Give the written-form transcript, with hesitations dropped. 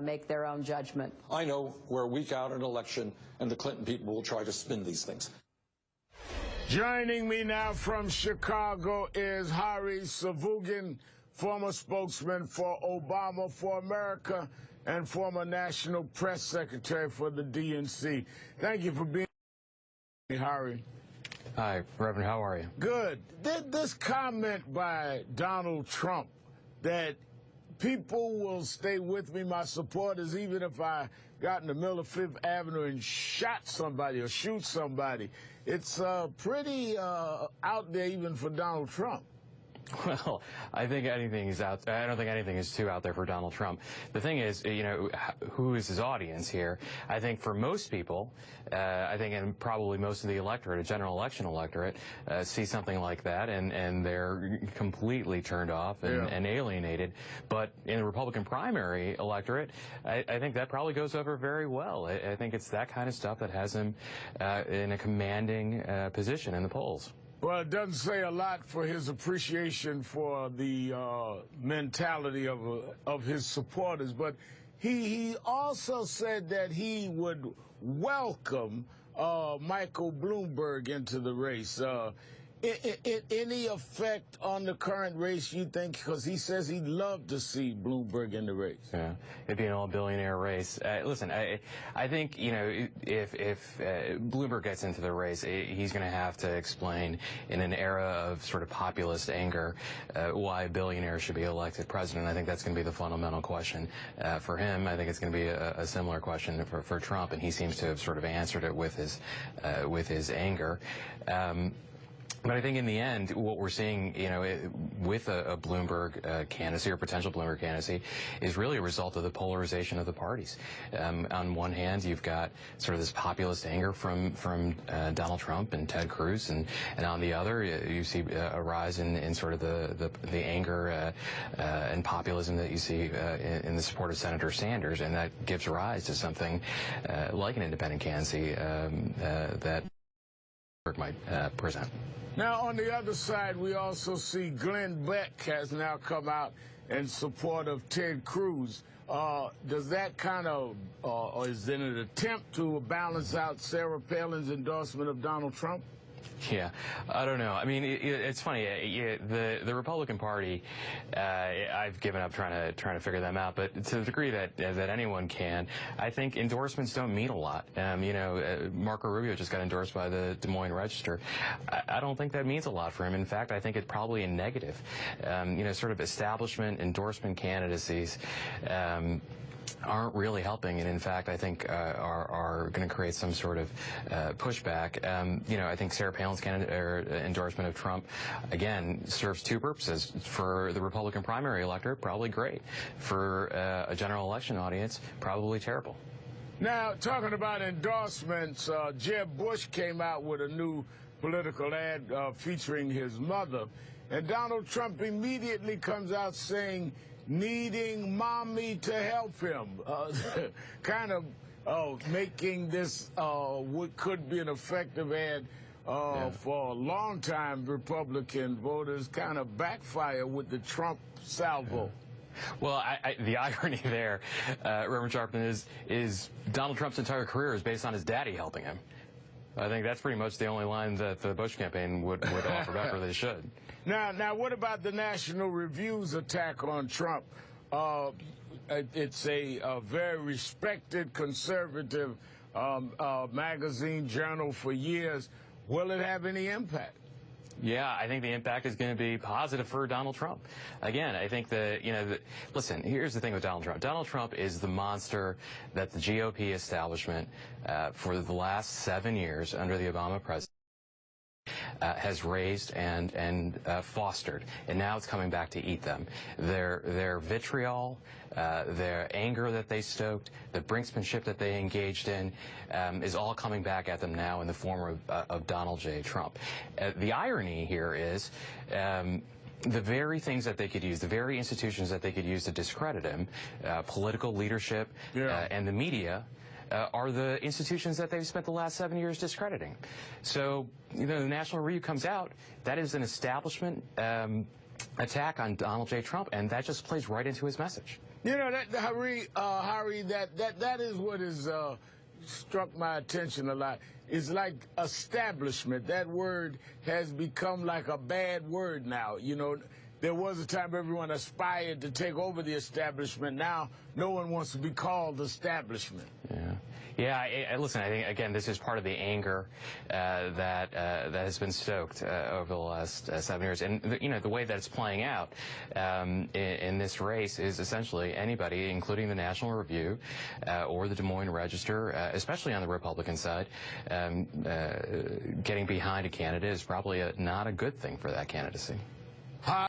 make their own judgment. I know we're a week out in an election, and the Clinton people will try to spin these things. Joining me now from Chicago is Hari Sevugan, former spokesman for Obama for America and former National Press Secretary for the DNC. Thank you for being here, Hari. Hi, Reverend. How are you? Good. This comment by Donald Trump that people will stay with me, my supporters, even if I got in the middle of Fifth Avenue and shot somebody or shoot somebody. It's pretty out there even for Donald Trump. Well, I think anything is out. I don't think anything is too out there for Donald Trump. The thing is, you know, who is his audience here? I think for most people, I think, and probably most of the electorate, a general election electorate, see something like that and they're completely turned off and alienated. But in the Republican primary electorate, I think that probably goes over very well. I think it's that kind of stuff that has him in a commanding position in the polls. Well, it doesn't say a lot for his appreciation for the mentality of his supporters, but he also said that he would welcome Michael Bloomberg into the race. Any effect on the current race, you think? Because he says he'd love to see Bloomberg in the race. Yeah, it'd be an all-billionaire race. Listen, I think, you know, if Bloomberg gets into the race, he's going to have to explain in an era of sort of populist anger why a billionaire should be elected president. I think that's going to be the fundamental question for him. I think it's going to be a similar question for Trump, and he seems to have sort of answered it with his anger. But I think in the end, what we're seeing, you know, with a Bloomberg candidacy or potential Bloomberg candidacy is really a result of the polarization of the parties. On one hand, you've got sort of this populist anger from Donald Trump and Ted Cruz, and on the other, you see a rise in sort of the anger and populism that you see in the support of Senator Sanders, and that gives rise to something like an independent candidacy that might present. Now, on the other side, we also see Glenn Beck has now come out in support of Ted Cruz. Does that kind of, or is it an attempt to balance out Sarah Palin's endorsement of Donald Trump? Yeah, I don't know. I mean, it's funny. The Republican Party, I've given up trying to figure them out. But to the degree that anyone can, I think endorsements don't mean a lot. You know, Marco Rubio just got endorsed by the Des Moines Register. I don't think that means a lot for him. In fact, I think it's probably a negative. You know, sort of establishment endorsement candidacies aren't really helping, and in fact, I think are going to create some sort of pushback. You know, I think Sarah Palin's endorsement of Trump, again, serves two purposes. For the Republican primary electorate, probably great. For a general election audience, probably terrible. Now, talking about endorsements, Jeb Bush came out with a new political ad featuring his mother, and Donald Trump immediately comes out saying, needing mommy to help him, kind of making this what could be an effective ad for longtime Republican voters kind of backfire with the Trump salvo. Well, the irony there, Reverend Sharpton, is Donald Trump's entire career is based on his daddy helping him. I think that's pretty much the only line that the Bush campaign would offer back, or they should. Now, what about the National Review's attack on Trump? It's a very respected conservative magazine, journal for years. Will it have any impact? Yeah, I think the impact is going to be positive for Donald Trump. Again, I think that, you know, listen, here's the thing with Donald Trump. Donald Trump is the monster that the GOP establishment for the last 7 years under the Obama presidency has raised and fostered, and now it's coming back to eat them. Their vitriol, their anger that they stoked, the brinksmanship that they engaged in, is all coming back at them now in the form of Donald J. Trump. The irony here is the very things that they could use, the very institutions that they could use to discredit him, political leadership and the media, are the institutions that they've spent the last 7 years discrediting. So, you know, the National Review comes out, that is an establishment attack on Donald J. Trump, and that just plays right into his message. You know, Harry, that is what has struck my attention a lot. It's like establishment. That word has become like a bad word now. You know, there was a time everyone aspired to take over the establishment. Now, no one wants to be called establishment. Yeah. Yeah, listen, I think, again, this is part of the anger that has been stoked over the last 7 years. And, you know, the way that it's playing out in this race is essentially anybody, including the National Review or the Des Moines Register, especially on the Republican side, getting behind a candidate is probably not a good thing for that candidacy.